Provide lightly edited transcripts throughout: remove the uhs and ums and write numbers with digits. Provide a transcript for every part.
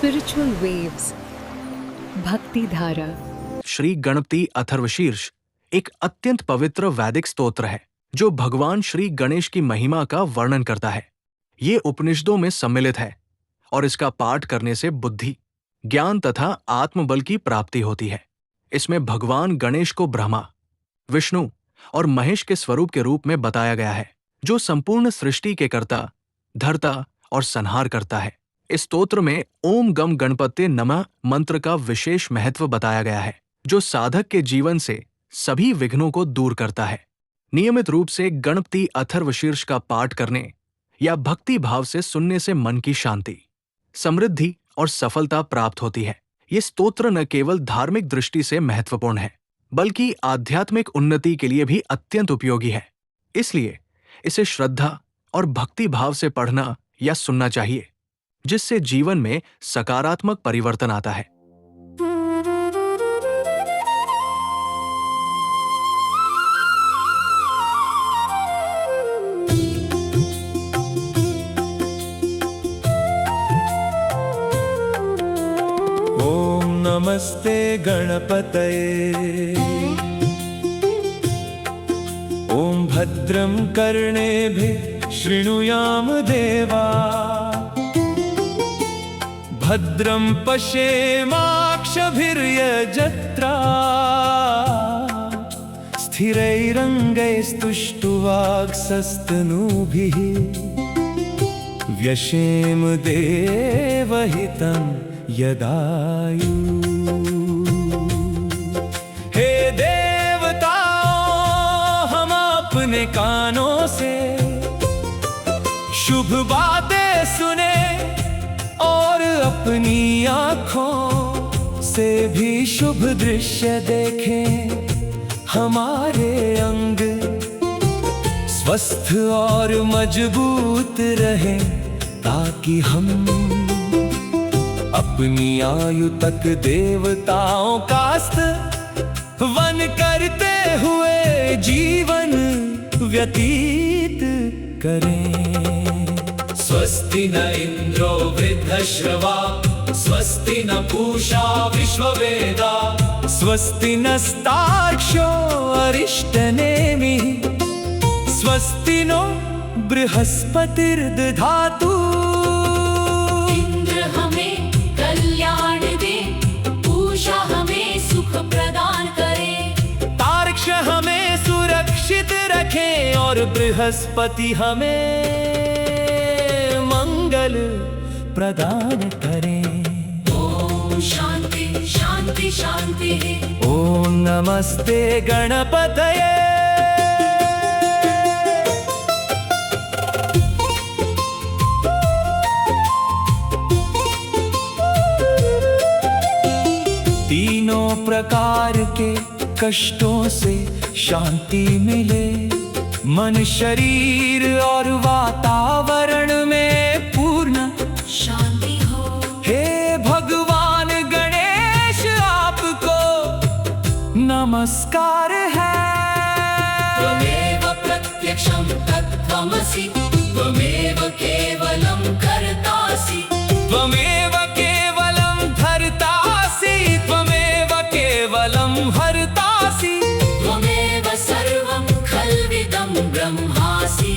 Spiritual waves. भक्ति धारा। श्री गणपति अथर्वशीर्ष एक अत्यंत पवित्र वैदिक स्तोत्र है जो भगवान श्री गणेश की महिमा का वर्णन करता है। ये उपनिषदों में सम्मिलित है और इसका पाठ करने से बुद्धि, ज्ञान तथा आत्मबल की प्राप्ति होती है। इसमें भगवान गणेश को ब्रह्मा, विष्णु और महेश के स्वरूप के रूप में बताया गया है, जो संपूर्ण सृष्टि के कर्ता, धर्ता और संहार करता है। इस स्तोत्र में ओम गम गणपते नमः मंत्र का विशेष महत्व बताया गया है, जो साधक के जीवन से सभी विघ्नों को दूर करता है। नियमित रूप से गणपति अथर्वशीर्ष का पाठ करने या भक्ति भाव से सुनने से मन की शांति, समृद्धि और सफलता प्राप्त होती है। ये स्तोत्र न केवल धार्मिक दृष्टि से महत्वपूर्ण है, बल्कि आध्यात्मिक उन्नति के लिए भी अत्यंत उपयोगी है। इसलिए इसे श्रद्धा और भक्ति भाव से पढ़ना या सुनना चाहिए, जिससे जीवन में सकारात्मक परिवर्तन आता है। ओम नमस्ते गणपतये। ओम भद्रं कर्णेभिः शृणुयाम देवा। भद्रं पश्येमाक्षभिर्यजत्रा। स्थिरैरङ्गैस्तुष्टुवाक्सस्तनूभिः व्यशेम देवहितं यदायु। हे देवताओं, हम अपने कानों से शुभ बातें सुने और अपनी आँखों से भी शुभ दृश्य देखें। हमारे अंग स्वस्थ और मजबूत रहें, ताकि हम अपनी आयु तक देवताओं का स्तवन करते हुए जीवन व्यतीत करें। स्वस्ति न इंद्रो वृद्धश्रवा। स्वस्ति न पूषा विश्ववेदा। स्वस्ति नस्तार्क्ष्यो अरिष्टनेमिः। स्वस्ति नो बृहस्पतिर्दधातु। इंद्र हमें कल्याण दे, पूषा हमें सुख प्रदान करे। तार्क्ष हमें सुरक्षित रखे और बृहस्पति हमें मंगल प्रदान करें। ओम शांति शांति शांति। ओम नमस्ते गणपतये। तीनों प्रकार के कष्टों से शांति मिले, मन, शरीर और वातावरण में पूर्ण शांति हो। हे भगवान गणेश, आपको नमस्कार है। त्वमेव प्रत्यक्षं तत्त्वमसि। त्वमेव केवलं कर्तासि। त्वमेव केवलं धर्तासि। त्वमेव केवलं हर्तासि। त्वमेव सर्वं खल्विदं ब्रह्मासि।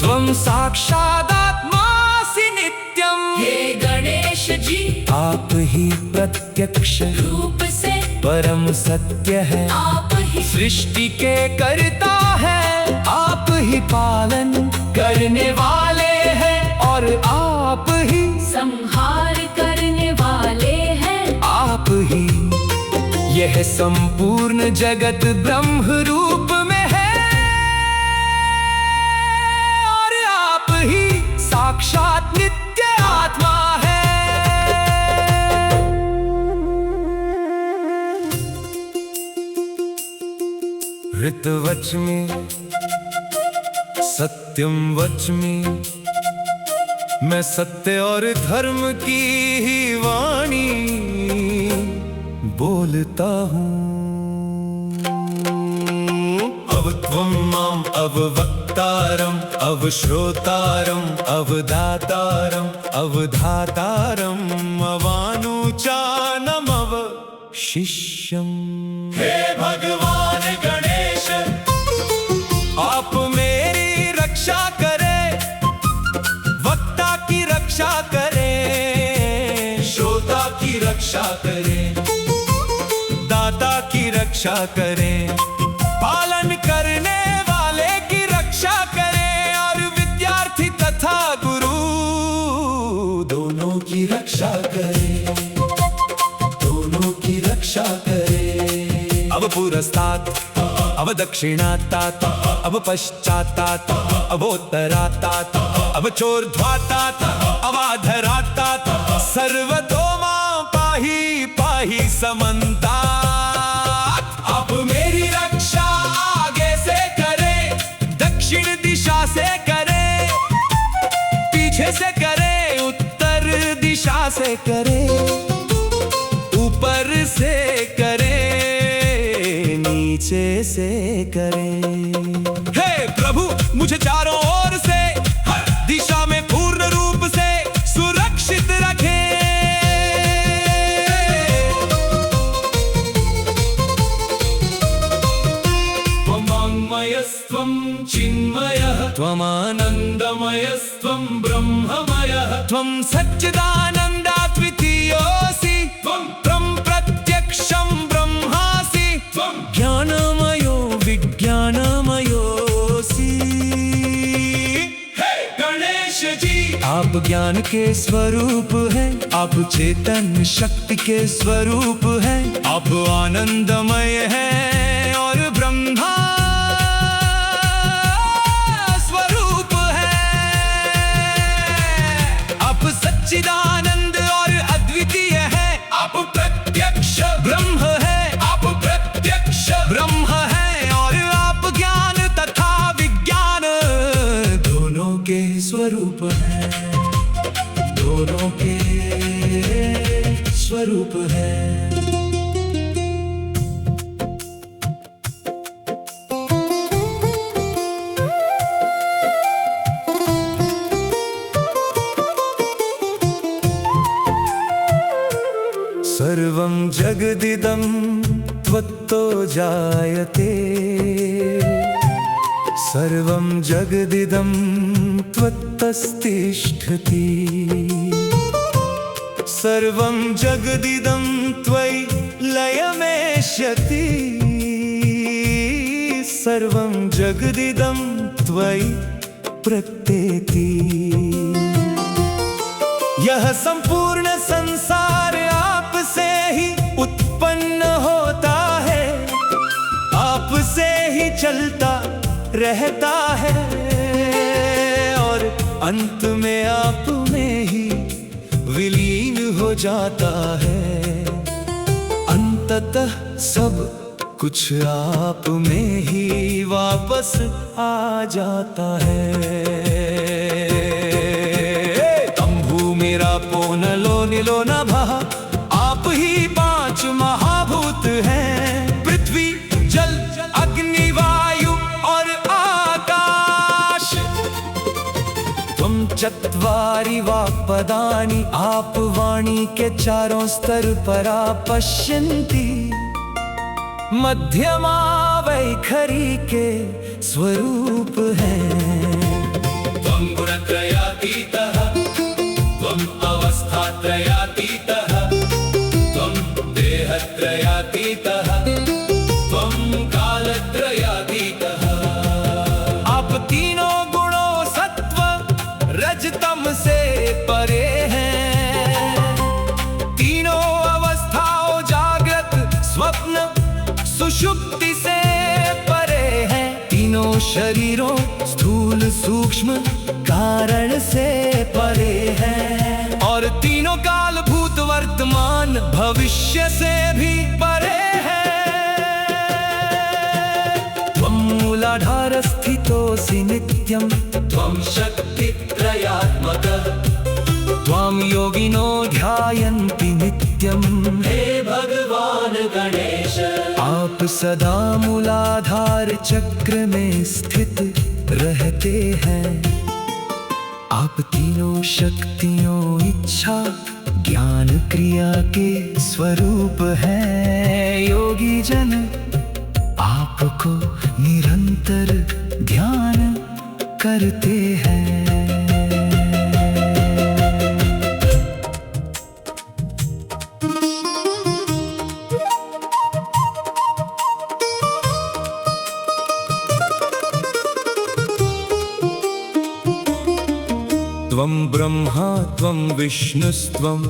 त्वं साक्षादात्मासि नित्यं। हे गणेश जी, आप ही प्रत्यक्ष रूप से परम सत्य है। आप ही सृष्टि के कर्ता है। आप ही पालन करने वाले हैं और आप ही संहार करने वाले हैं। आप ही यह संपूर्ण जगत ब्रह्म रूप में है और आप ही साक्षात नित्य आत्मा है। ऋतवच्मि सत्यम वच्मि। मैं सत्य और धर्म की ही वाणी बोलता हूँ। अब त्वं माम अववक् अवतारम अवश्रोतारम अवदातारम अवधातारम अवानुचानमव शिष्यम। हे भगवान गणेश, आप मेरी रक्षा करें, वक्ता की रक्षा करें, श्रोता की रक्षा करें, दाता की रक्षा करें, पालन करने वाले की रक्षा करें, और विद्यार्थी तथा गुरु दोनों की रक्षा करें, दोनों की रक्षा करें। अब पुरस्तात्, अब दक्षिणातात, अब पश्चातात, अब उत्तरातात, अब चोर्ध्वातात, अब अधरातात, सर्वतोमा पाहि पाहि समन्तात। अब मेरी रक्षा आगे से करे, दक्षिण दिशा से करे, पीछे से करे, उत्तर दिशा से करे, ऊपर से करे, नीचे से करे। हे प्रभु, मुझे चारों ओर से हर दिशा में पूर्ण रूप से सुरक्षित रखें। त्वं चिन्मयः, त्वमानन्दमयस्त्वं ब्रह्ममयः, त्वं सच्चिदानन्दाद्वितीयोऽसि, त्वं प्रत्यक्षं ब्रह्मासि, त्वं ज्ञानमयो विज्ञानमयोऽसि। हे गणेश जी, आप ज्ञान के स्वरूप हैं, आप चेतन शक्ति के स्वरूप हैं, आप आनंदमय हैं और ब्रह्मा सच्चिदानंद और अद्वितीय है, आप प्रत्यक्ष ब्रह्म है, आप प्रत्यक्ष ब्रह्म है, और आप ज्ञान तथा विज्ञान दोनों के स्वरूप हैं, दोनों के स्वरूप हैं। सर्वं जगदिदं त्वत्तो जायते, सर्वं जगदिदं त्वत्तस्तिष्ठति, सर्वं जगदिदं त्वयि लयमेष्यति, सर्वं जगदिदं त्वयि प्रत्येति। यह संपूर्ण संसार आपसे ही उत्पन्न होता है, आपसे ही चलता रहता है, और अंत में आप में ही विलीन हो जाता है। अंततः सब कुछ आप में ही वापस आ जाता है। मेरा पोनलो नीलो नभः, आप ही पांच महाभूत हैं, पृथ्वी जल अग्नि वायु और आकाश। त्वं चत्वारि वाक्पदानि, आप वाणी के चारों स्तर पर पश्यन्ति, मध्यमा वैखरी के स्वरूप हैं। त्वं गुणत्रयातीतः, त्वं अवस्थात्रयातीतः, त्वं देहत्रयातीतः, त्वं कालत्रयातीतः। आप तीनों गुणों सत्व रजतम से परे हैं, तीनों अवस्थाओं जागृत स्वप्न सुषुप्ति से परे हैं, तीनों शरीरों स्थूल सूक्ष्म कारण से परे हैं, और तीनों काल भूत वर्तमान भविष्य से भी परे हैं। त्वं मूलाधारस्थितोऽसि नित्यं, त्वं शक्तित्रयात्मकः, त्वां योगिनो ध्यायन्ति नित्यं। हे भगवान गणेश, आप सदा मूलाधार चक्र में स्थित रहते हैं। आप तीनों शक्तियों इच्छा ज्ञान क्रिया के स्वरूप हैं। योगी जन आपको निरंतर ध्यान करते हैं। त्वं ब्रह्मा त्वं विष्णुस्त्वं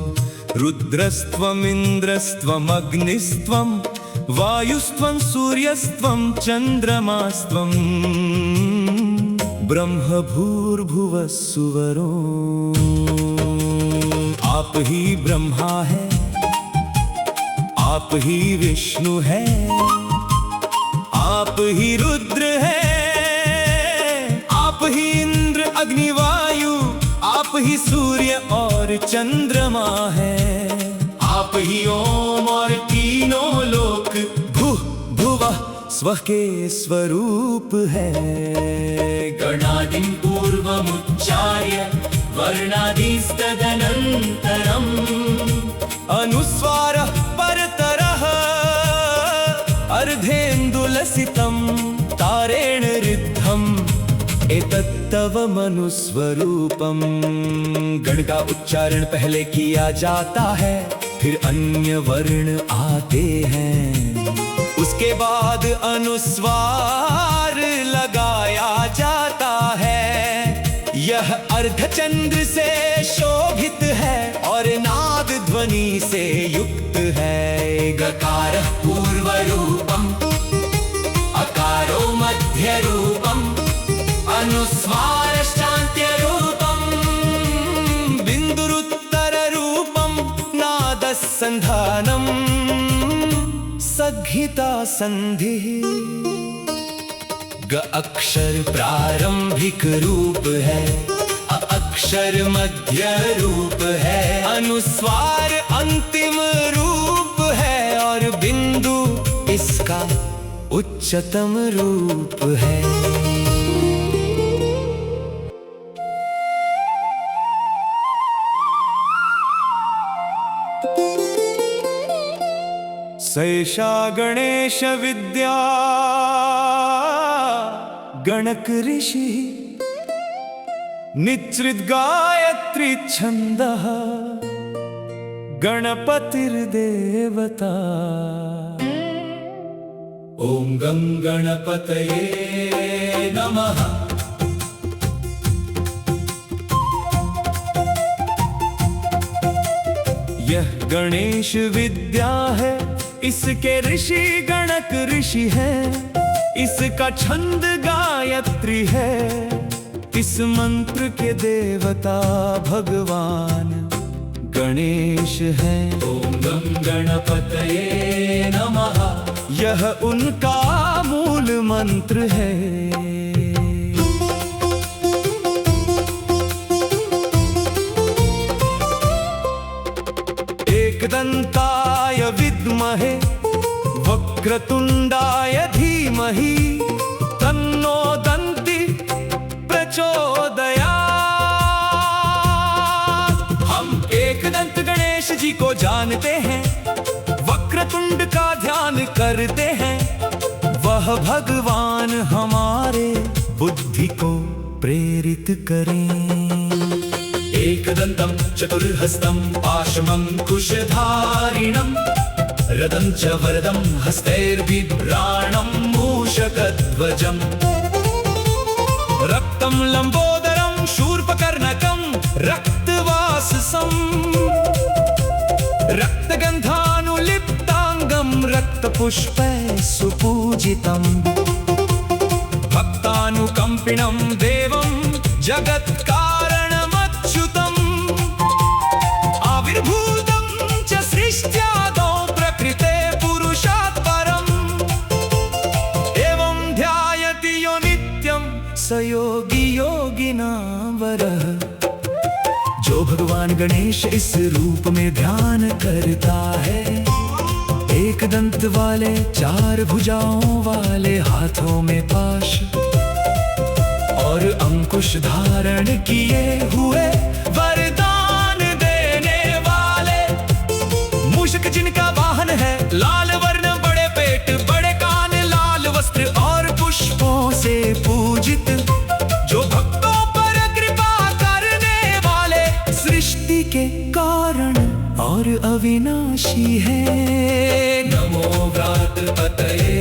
रुद्रस्त्वं इंद्रस्त्वं अग्निस्त्वं वायुस्त्वं सूर्यस्त्वं चंद्रमास्त्वं ब्रह्म भूर्भुवः सुवरों। आप ही ब्रह्मा है, आप ही विष्णु है, आप ही रुद्र है, आप ही इंद्र अग्नि वायु, आप ही सूर्य और चंद्रमा है। आप ही ओम और तीनों लोक भू भुवः स्वः के स्वरूप है। गणादिं पूर्वमुच्चार्य वर्णादिस्तदनन्तरम् अनुस्वारः परतरः अर्धेन्दुलसितं तारेण ऋद्धम् एतत्तव मनुस्वरूपम। गण का उच्चारण पहले किया जाता है, फिर अन्य वर्ण आते हैं, उसके बाद अनुस्वार लगाया जाता है। यह अर्धचंद्र से शोभित है और नाद ध्वनि से युक्त है। गकार पूर्व रूपम, अकारो मध्य रूपम, अनुस्वारश्चान्त्य रूपम, बिंदुरुत्तर रूपम, नादसंधानम, सद्धिता संधिः। ग अक्षर प्रारंभिक रूप है, अ अक्षर मध्य रूप है, अनुस्वार अंतिम रूप है और बिंदु इसका उच्चतम रूप है। सैषा गणेश विद्या गणक ऋषि निच्रित गायत्री छंदः गणपतिर्देवता। ओम गं गणपतये नमः। यह गणेश विद्या है, इसके ऋषि गणक ऋषि है, इसका छंद गायत्री है, इस मंत्र के देवता भगवान गणेश है। ओम गं गणपतये नमः, यह उनका मूल मंत्र है। एकदंताय विद्महे वक्रतुंडाय धीमहि तन्नो दन्ति प्रचोदयात्। हम एकदंत गणेश जी को जानते हैं, वक्रतुंड का ध्यान करते हैं, वह भगवान हमारे बुद्धि को प्रेरित करें। एकदन्तं चतुर्हस्तं पाशमंकुशधारिणं रदं च वरदं हस्तैर्बिभ्राणं मूषकध्वजम् रक्तं लंबोदरं शूर्पकर्णकं रक्तवाससं रक्तगन्धानुलिप्तांगं रक्तपुष्पैः सुपूजितम् भक्तानुकंपिनं देवं जगत्कारणमच्युतम् आविर्भूतं च सृष्ट्यादौ प्रकृते पुरुषात् परम् एवं ध्यायति यो नित्यं स योगी योगिनां वरः। जो भगवान गणेश इस रूप में ध्यान करता है, एक दंत वाले, चार भुजाओं वाले, हाथों में पाश, और अंकुश धारण किए हुए वरदान देने वाले। मूषक जिनका वाहन है लाल वर्ण, बड़े पेट बड़े कान, लाल वस्त्र और पुष्पों से पूजित, जो भक्तों पर कृपा करने वाले, सृष्टि के कारण और अविनाशी है। नमो व्रातपतये,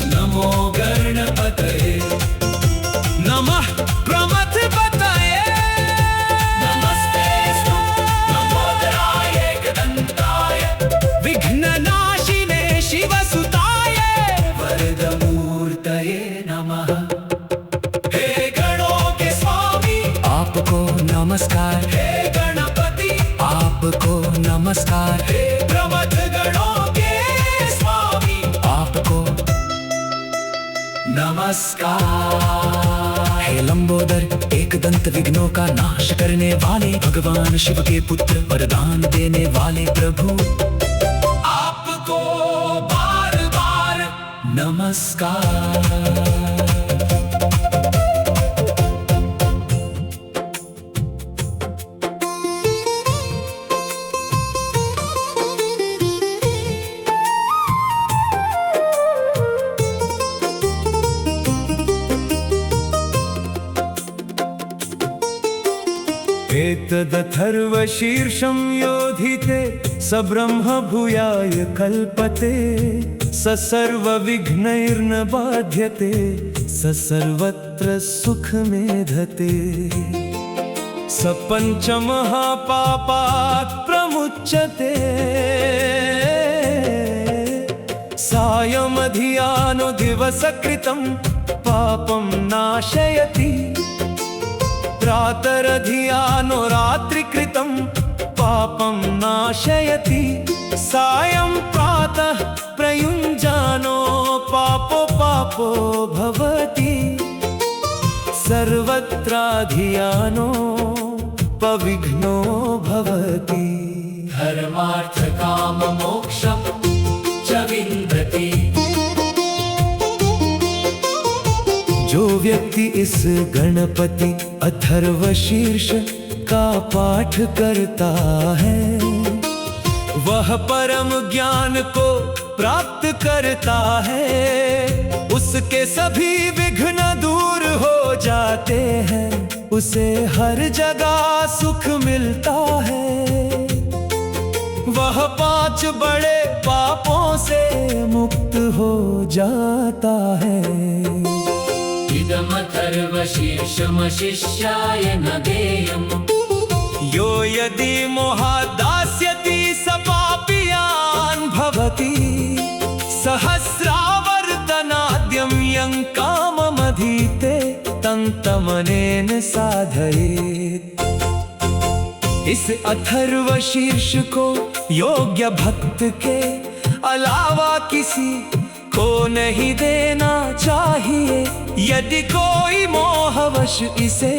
नमो गणपतये, नमः प्रमथपतये, नमस्तेस्तु नमोदराय एकदन्ताय, विघ्ननाशिने शिवसुताय, वरदमूर्तये नमः। हे गणों के स्वामी आपको नमस्कार, हे गणपति आपको नमस्कार, हे प्रमथ गणों के स्वामी आपको नमस्कार। हे लंबोदर एक दंत विघ्नों का नाश करने वाले, भगवान शिव के पुत्र वरदान देने वाले प्रभु आपको बार बार नमस्कार। एतदथर्वशीर्षं योधिते सब्रह्म भूयाय कल्पते, स सर्वविघ्नैर्न बाध्यते, स सर्वत्र सुखमेधते। स पञ्चमहापापात् प्रमुच्यते, सायमधियानो दिवसकृतं पापं नाशयति, प्रातरधियानो रात्रिकृतं पापं नाशयति, सायं प्रातः प्रयुञ्जानो पापो पापो भवति, सर्वत्राधियानो पविघ्नो भवति। धर्मार्थ काम मोक्षं च विन्दति। जो व्यक्ति इस गणपति अथर्वशीर्ष का पाठ करता है, वह परम ज्ञान को प्राप्त करता है। उसके सभी विघ्न दूर हो जाते हैं, उसे हर जगह सुख मिलता है। वह 5 बड़े पापों से मुक्त हो जाता है। इदमथर्वशीर्षमशिष्याय न देयम्, यो यदि मोहादास्यति स पापियान् भवति, सहस्रावर्तनाद्यं यं काममधीते तं तमनेन साधयेत्। इस अथर्वशीर्ष को योग्य भक्त के अलावा किसी को नहीं देना चाहिए। यदि कोई मोहवश इसे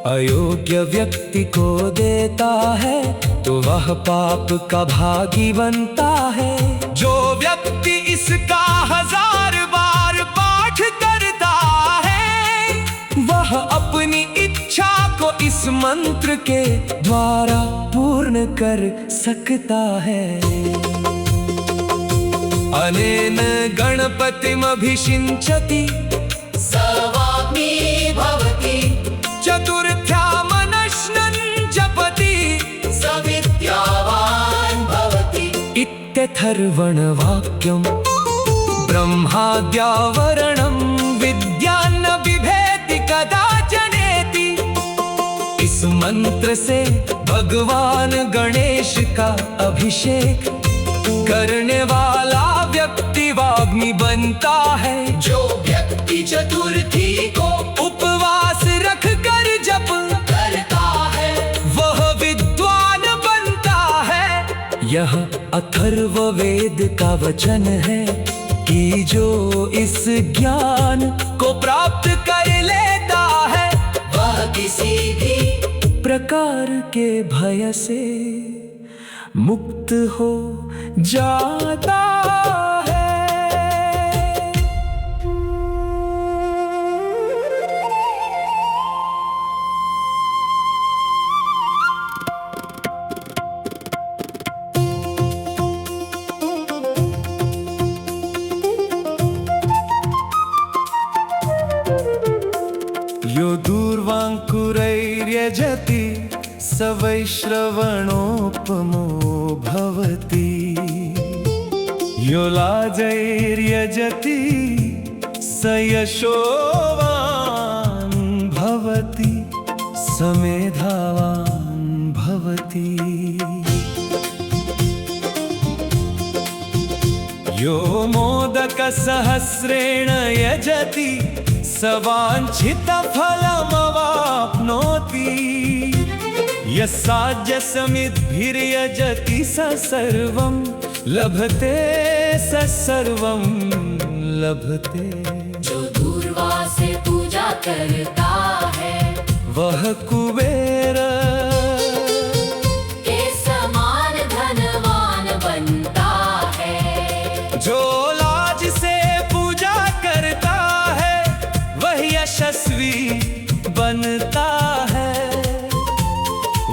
अयोग्य व्यक्ति को देता है, तो वह पाप का भागी बनता है। जो व्यक्ति इसका 1000 बार पाठ करता है, वह अपनी इच्छा को इस मंत्र के द्वारा पूर्ण कर सकता है। अनेन गणपतिमभिषिञ्चति सर्वाग्नि भवति, चतुर्थ्यामनश्नन् जपति सविद्यावान् भवति। इत्यथर्वणवाक्यं ब्रह्माद्यावरणं विद्यान्न बिभेति कदाचनेति। इस मंत्र से भगवान गणेश का अभिषेक करने वाला व्यक्ति वाग्मी बनता है। जो व्यक्ति चतुर्थी को उपवास रख कर जप करता है, वह विद्वान बनता है। यह अथर्ववेद का वचन है कि जो इस ज्ञान को प्राप्त कर लेता है, वह किसी भी प्रकार के भय से मुक्त हो जाता है। स वैश्रवणोपमो भवति यो लाजैर्यजति स यशोवान् भवति स मेधावान् भवति यो मोदकसहस्रेण यजति स वाञ्छितफलमवाप्नोति यस्साज्यसमिद्भिर्यजति स सर्वं लभते स सर्वं लभते। जो दूर्वा से पूजा करता है वह कुबेर के समान धनवान बनता है। जो लाज से पूजा करता है वह यशस्वी बनता है,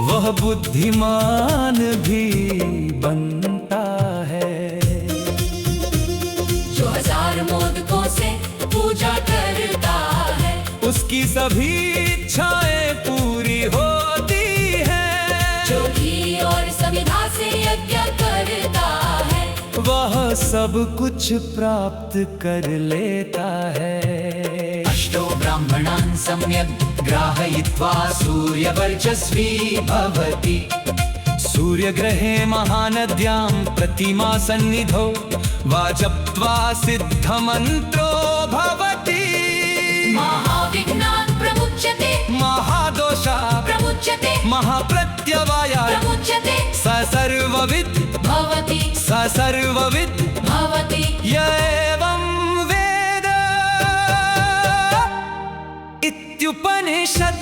वह बुद्धिमान भी बनता है। जो 1000 मोदकों से पूजा करता है उसकी सभी इच्छाएं पूरी होती हैं। जो घी और समिधा से यज्ञ करता है वह सब कुछ प्राप्त कर लेता है। अष्टो ब्राह्मणान् सम्यक् ग्राहयित्वा सूर्यवर्चस्वी भवति। सूर्यग्रहे महानद्यां प्रतिमा सन्निधौ वाजप्त्वा सिद्धमन्त्रो भवति। महाविघ्नान् प्रमुच्यते महादोषा प्रमुच्यते महाप्रत्यवाया प्रमुच्यते स सर्वविद् भवति स सर्वविद् भवति। य एवं वेद इत्युपनिषत्।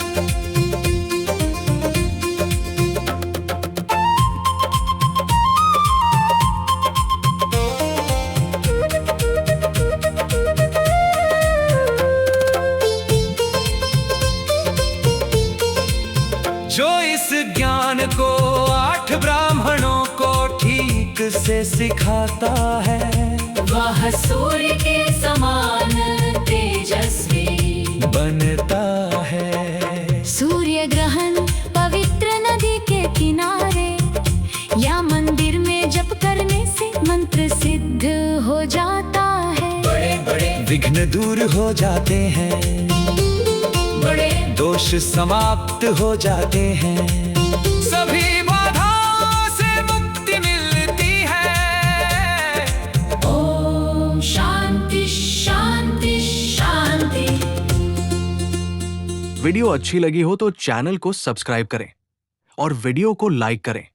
जो इस ज्ञान को 8 ब्राह्मणों को ठीक से सिखाता है वह सूर्य के समान तेजस्वी बनता है। सूर्य ग्रहण पवित्र नदी के किनारे या मंदिर में जप करने से मंत्र सिद्ध हो जाता है। बड़े बड़े विघ्न दूर हो जाते हैं, बड़े दोष समाप्त हो जाते हैं, सभी बाधाओं से मुक्ति मिलती है। ओम शांति शांति शांति। वीडियो अच्छी लगी हो तो चैनल को सब्सक्राइब करें और वीडियो को लाइक करें।